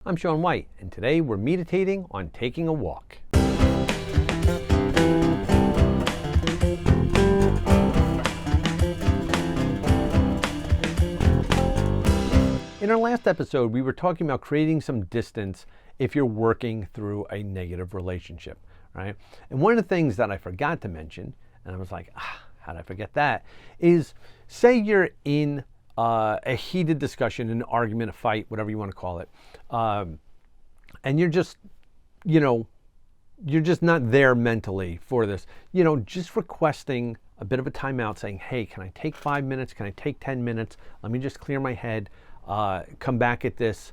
I'm Sean White, and today we're meditating on taking a walk. In our last episode, we were talking about creating some distance if you're working through a negative relationship, right? And one of the things that I forgot to mention, and I was like, how did I forget that, is say you're in a heated discussion, an argument, a fight, whatever you want to call it, and you're just, you're just not there mentally for this, just requesting a bit of a timeout, saying, hey, can I take 5 minutes? Can I take 10 minutes? Let me just clear my head, come back at this,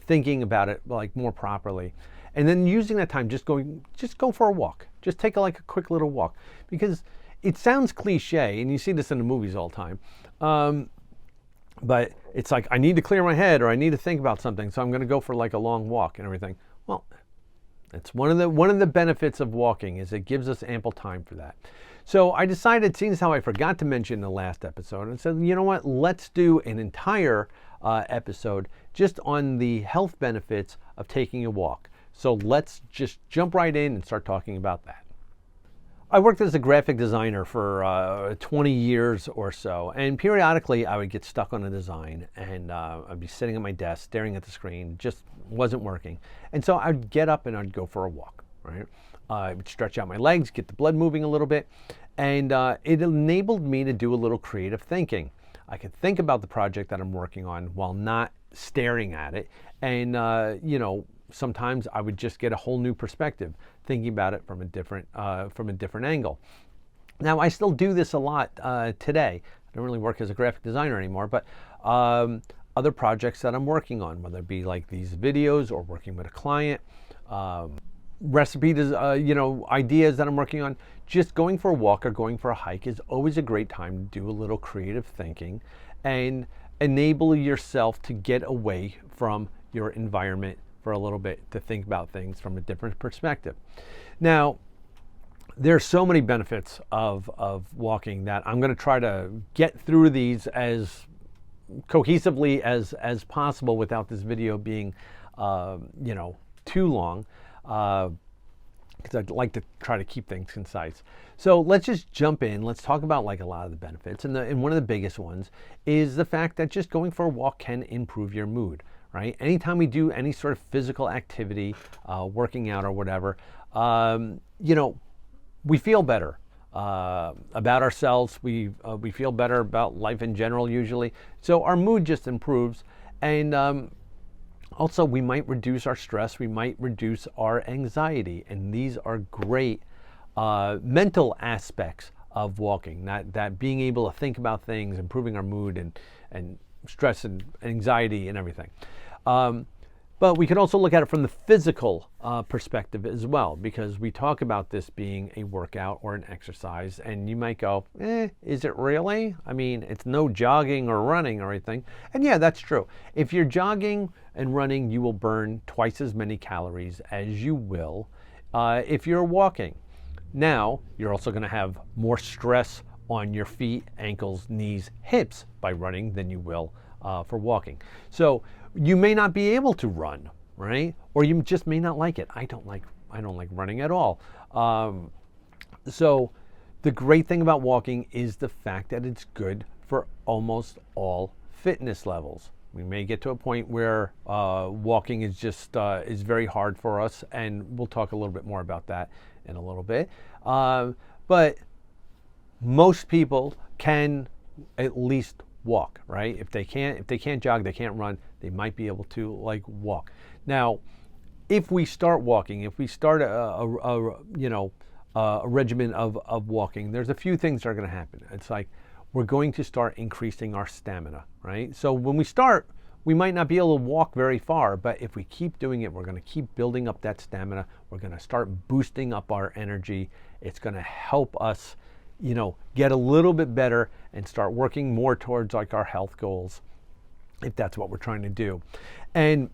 thinking about it like more properly. And then using that time, just go for a walk. Just take a quick little walk, because it sounds cliche, and you see this in the movies all the time. But it's like, I need to clear my head, or I need to think about something, so I'm going to go for like a long walk and everything. Well, it's one of the benefits of walking, is it gives us ample time for that. So I decided, seeing as how I forgot to mention in the last episode, and said, you know what, let's do an entire episode just on the health benefits of taking a walk. So let's just jump right in and start talking about that. I worked as a graphic designer for 20 years or so, and periodically I would get stuck on a design, and I'd be sitting at my desk staring at the screen, just wasn't working. And so I'd get up and I'd go for a walk, right? I would stretch out my legs, get the blood moving a little bit, and it enabled me to do a little creative thinking. I could think about the project that I'm working on while not staring at it, and sometimes I would just get a whole new perspective, thinking about it from a different angle. Now, I still do this a lot today. I don't really work as a graphic designer anymore, but other projects that I'm working on, whether it be like these videos or working with a client, recipes, ideas that I'm working on, just going for a walk or going for a hike is always a great time to do a little creative thinking and enable yourself to get away from your environment for a little bit, to think about things from a different perspective. Now, there's so many benefits of walking that I'm going to try to get through these as cohesively as possible without this video being, too long, because I'd like to try to keep things concise. So let's just jump in. Let's talk about like a lot of the benefits, and one of the biggest ones is the fact that just going for a walk can improve your mood. Right? Anytime we do any sort of physical activity, working out or whatever, we feel better about ourselves. We feel better about life in general usually. So our mood just improves, and also we might reduce our stress. We might reduce our anxiety, and these are great mental aspects of walking. That being able to think about things, improving our mood, and stress and anxiety and everything. But we can also look at it from the physical perspective as well, because we talk about this being a workout or an exercise, and you might go, is it really? I mean, it's no jogging or running or anything. And yeah, that's true. If you're jogging and running, you will burn twice as many calories as you will if you're walking. Now, you're also going to have more stress on your feet, ankles, knees, hips by running than you will for walking. So you may not be able to run, right? Or you just may not like it. I don't like running at all. So the great thing about walking is the fact that it's good for almost all fitness levels. We may get to a point where walking is just is very hard for us, and we'll talk a little bit more about that in a little bit. But most people can at least walk, right? If they can't jog, they can't run, they might be able to walk. Now, if we start walking, if we start a regimen of walking, there's a few things that are going to happen. It's like we're going to start increasing our stamina, right? So when we start, we might not be able to walk very far, but if we keep doing it, we're going to keep building up that stamina. We're going to start boosting up our energy. It's going to help us get a little bit better and start working more towards our health goals, if that's what we're trying to do. And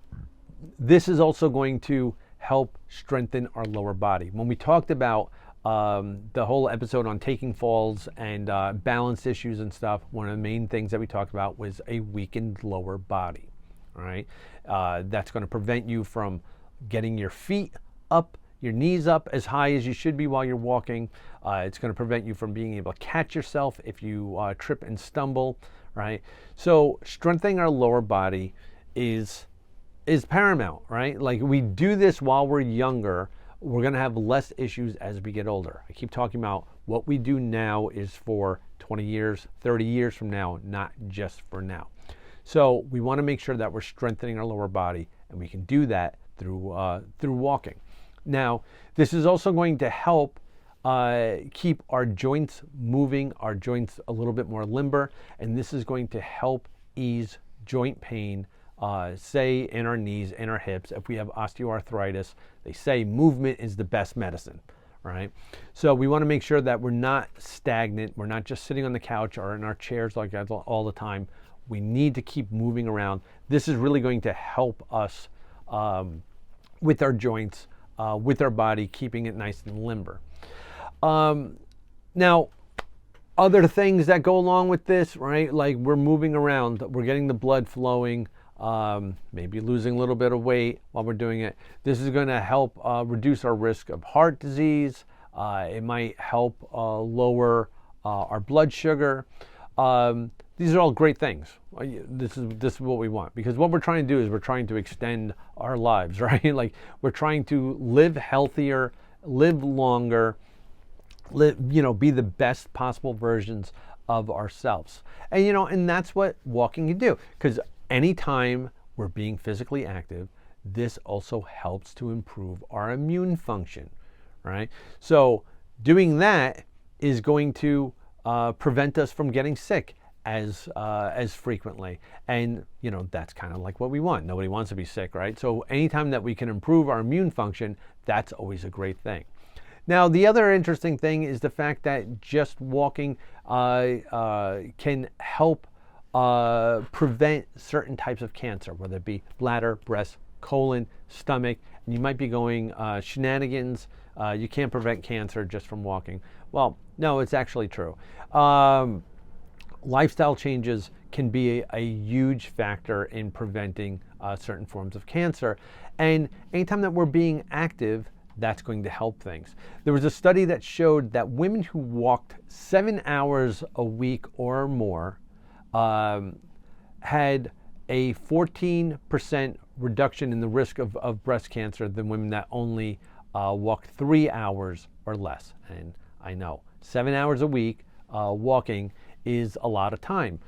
this is also going to help strengthen our lower body. When we talked about the whole episode on taking falls and balance issues and stuff, one of the main things that we talked about was a weakened lower body, All right, that's going to prevent you from getting your feet up, your knees up as high as you should be while you're walking. It's going to prevent you from being able to catch yourself if you trip and stumble. Right. So strengthening our lower body is paramount. Right. Like, we do this while we're younger, we're going to have less issues as we get older. I keep talking about what we do now is for 20 years, 30 years from now, not just for now. So we want to make sure that we're strengthening our lower body, and we can do that through walking. Now, this is also going to help keep our joints moving, our joints a little bit more limber, and this is going to help ease joint pain, say in our knees, in our hips. If we have osteoarthritis, they say movement is the best medicine, right? So we want to make sure that we're not stagnant. We're not just sitting on the couch or in our chairs like that all the time. We need to keep moving around. This is really going to help us with our joints, with our body, keeping it nice and limber. Now, other things that go along with this, right? Like, we're moving around, we're getting the blood flowing, maybe losing a little bit of weight while we're doing it. This is going to help reduce our risk of heart disease. It might help lower our blood sugar. These are all great things. This is what we want, because what we're trying to do is we're trying to extend our lives, right? Like, we're trying to live healthier, live longer, be the best possible versions of ourselves. And and that's what walking can do, because anytime we're being physically active, this also helps to improve our immune function, right? So doing that is going to prevent us from getting sick as frequently. And that's kind of like what we want. Nobody wants to be sick, right? So anytime that we can improve our immune function, that's always a great thing. Now, the other interesting thing is the fact that just walking can help prevent certain types of cancer, whether it be bladder, breast, colon, stomach. And you might be going, shenanigans, you can't prevent cancer just from walking. Well, no, it's actually true. Lifestyle changes can be a huge factor in preventing certain forms of cancer. And anytime that we're being active, that's going to help things. There was a study that showed that women who walked 7 hours a week or more had a 14% reduction in the risk of breast cancer than women that only walked 3 hours or less. And I know 7 hours a week walking is a lot of time.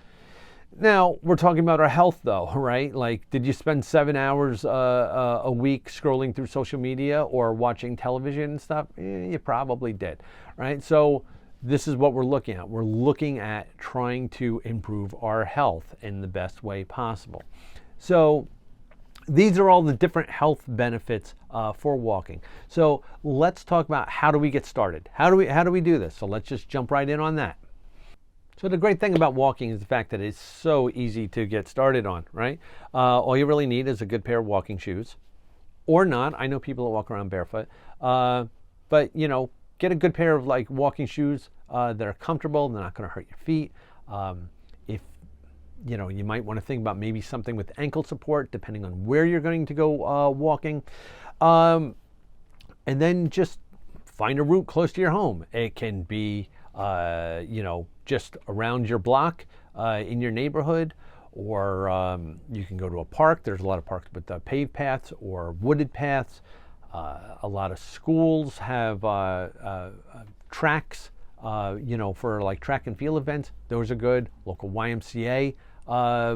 Now, we're talking about our health though, right? Like, did you spend 7 hours a week scrolling through social media or watching television and stuff? You probably did, right? So this is what we're looking at. We're looking at trying to improve our health in the best way possible. So these are all the different health benefits for walking. So let's talk about, how do we get started? How do we do this? So let's just jump right in on that. So the great thing about walking is the fact that it's so easy to get started on, right? All you really need is a good pair of walking shoes, or not. I know people that walk around barefoot, but get a good pair of walking shoes that are comfortable. They're not going to hurt your feet. If you might want to think about maybe something with ankle support, depending on where you're going to go walking, and then just find a route close to your home. It can be just around your block in your neighborhood, or you can go to a park. There's a lot of parks with paved paths or wooded paths. A lot of schools have tracks, for track and field events. Those are good. Local YMCA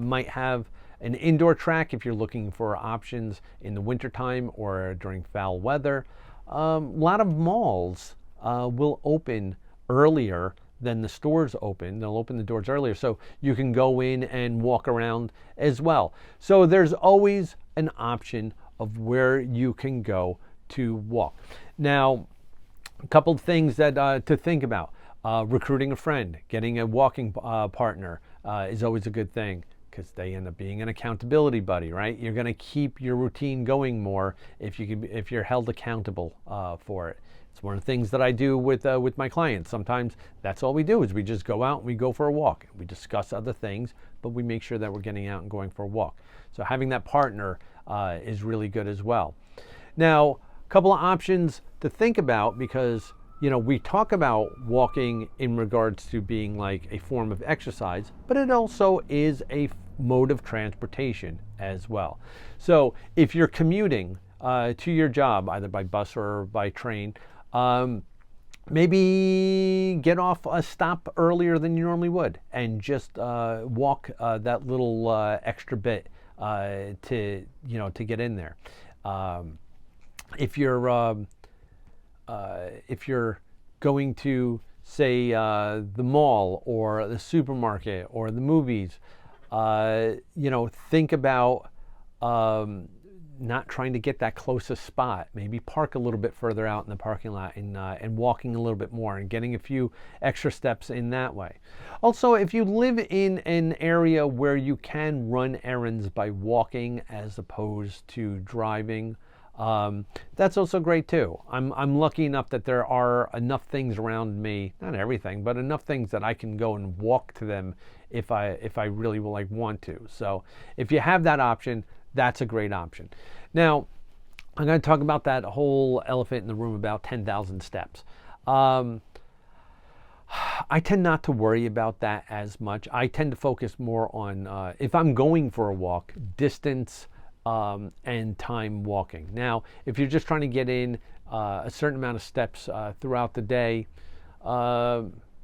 might have an indoor track if you're looking for options in the wintertime or during foul weather. A lot of malls will open earlier than the stores open. They'll open the doors earlier, so you can go in and walk around as well. So there's always an option of where you can go to walk. Now, a couple of things that to think about. Recruiting a friend, getting a walking partner is always a good thing, because they end up being an accountability buddy, right? You're going to keep your routine going more if you're held accountable for it. It's one of the things that I do with my clients. Sometimes that's all we do is we just go out and we go for a walk. We discuss other things, but we make sure that we're getting out and going for a walk. So having that partner is really good as well. Now, a couple of options to think about, because we talk about walking in regards to being like a form of exercise, but it also is a mode of transportation as well. So if you're commuting to your job, either by bus or by train, maybe get off a stop earlier than you normally would and just walk that little extra bit to get in there. If you're going to, say, the mall or the supermarket or the movies, think about not trying to get that closest spot. Maybe park a little bit further out in the parking lot and walking a little bit more and getting a few extra steps in that way. Also, if you live in an area where you can run errands by walking as opposed to driving, that's also great too. I'm lucky enough that there are enough things around me, not everything, but enough things that I can go and walk to them if I really want to. So if you have that option, that's a great option. Now, I'm going to talk about that whole elephant in the room about 10,000 steps. I tend not to worry about that as much. I tend to focus more on, if I'm going for a walk, distance and time walking. Now, if you're just trying to get in a certain amount of steps throughout the day,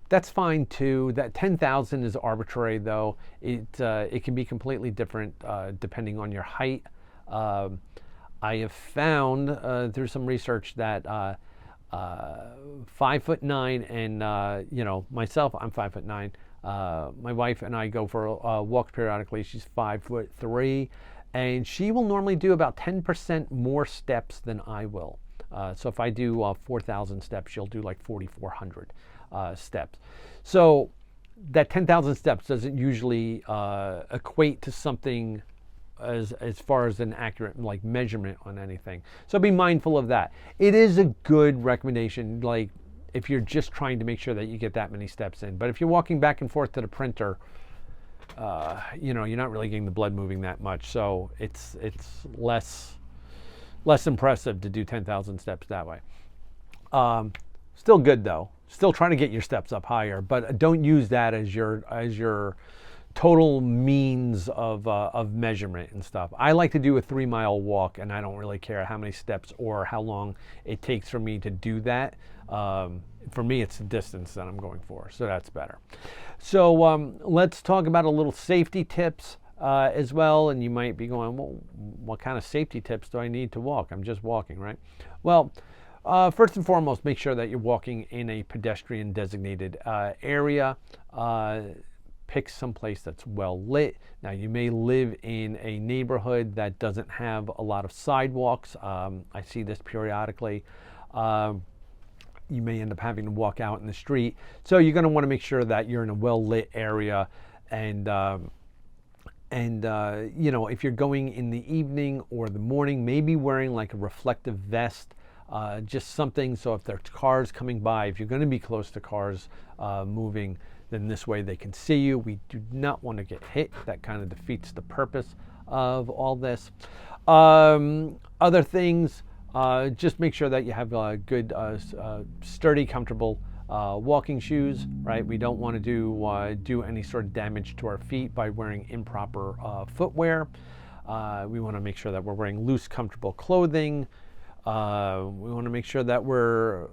that's fine too. That 10,000 is arbitrary though. It can be completely different depending on your height. I have found through some research that 5'9" and myself, I'm 5'9". My wife and I go for walks periodically. She's 5'3", and she will normally do about 10% more steps than I will. So if I do 4,000 steps, she'll do like 4,400 steps. So that 10,000 steps doesn't usually equate to something as far as an accurate measurement on anything. So be mindful of that. It is a good recommendation, like if you're just trying to make sure that you get that many steps in. But if you're walking back and forth to the printer, you're not really getting the blood moving that much. So it's less impressive to do 10,000 steps that way. Still good though. Still trying to get your steps up higher, but don't use that as your total means of measurement and stuff. I like to do a 3-mile walk, and I don't really care how many steps or how long it takes for me to do that. For me, it's the distance that I'm going for, so that's better. So let's talk about a little safety tips as well. And you might be going, well, what kind of safety tips do I need to walk? I'm just walking, right? Well, first and foremost, make sure that you're walking in a pedestrian designated area. Pick some place that's well lit. Now, you may live in a neighborhood that doesn't have a lot of sidewalks. I see this periodically. You may end up having to walk out in the street. So you're going to want to make sure that you're in a well lit area. And if you're going in the evening or the morning, maybe wearing like a reflective vest. Just something so if there's cars coming by, if you're going to be close to cars moving, then this way they can see you. We do not want to get hit. That kind of defeats the purpose of all this. Other things, just make sure that you have good, sturdy, comfortable walking shoes, right? We don't want to do any sort of damage to our feet by wearing improper footwear. We want to make sure that we're wearing loose, comfortable clothing. We want to make sure that we're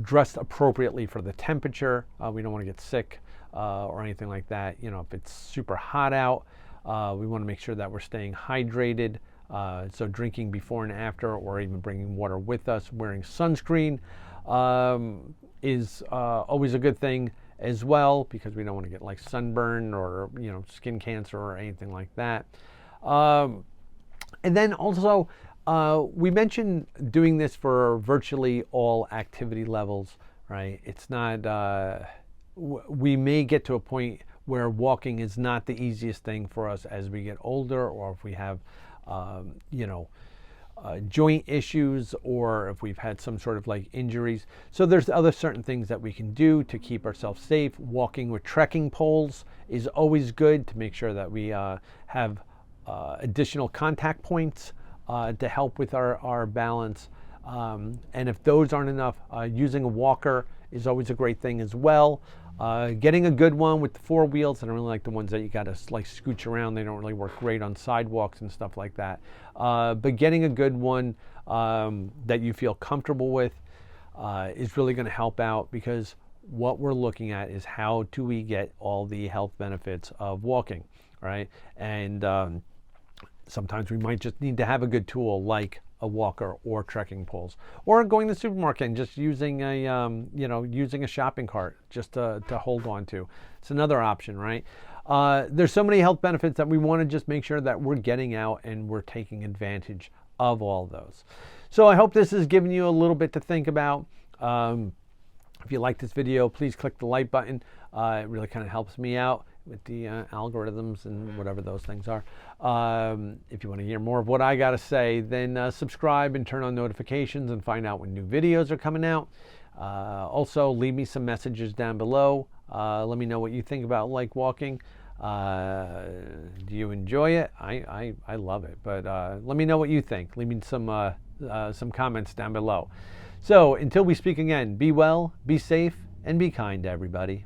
dressed appropriately for the temperature. We don't want to get sick or anything like that. If it's super hot out, we want to make sure that we're staying hydrated. So drinking before and after, or even bringing water with us. Wearing sunscreen is always a good thing as well, because we don't want to get like sunburn or skin cancer or anything like that. And then also, we mentioned doing this for virtually all activity levels, right? It's not, we may get to a point where walking is not the easiest thing for us as we get older, or if we have, joint issues, or if we've had some sort of like injuries. So there's other certain things that we can do to keep ourselves safe. Walking with trekking poles is always good to make sure that we have additional contact points to help with our balance. And if those aren't enough, using a walker is always a great thing as well. Getting a good one with the 4 wheels. I don't really like the ones that you got to like scooch around. They don't really work great on sidewalks and stuff like that. But getting a good one that you feel comfortable with is really going to help out, because what we're looking at is how do we get all the health benefits of walking, right? And sometimes we might just need to have a good tool like a walker or trekking poles, or going to the supermarket and just using a using a shopping cart just to hold on to. It's another option, right? There's so many health benefits that we want to just make sure that we're getting out and we're taking advantage of all those. So I hope this has given you a little bit to think about. If you like this video, please click the like button. It really kind of helps me out with the algorithms and whatever those things are. If you want to hear more of what I got to say, then subscribe and turn on notifications and find out when new videos are coming out. Also, leave me some messages down below. Let me know what you think about like walking. Do you enjoy it? I love it, but let me know what you think. Leave me some comments down below. So until we speak again, be well, be safe, and be kind to everybody.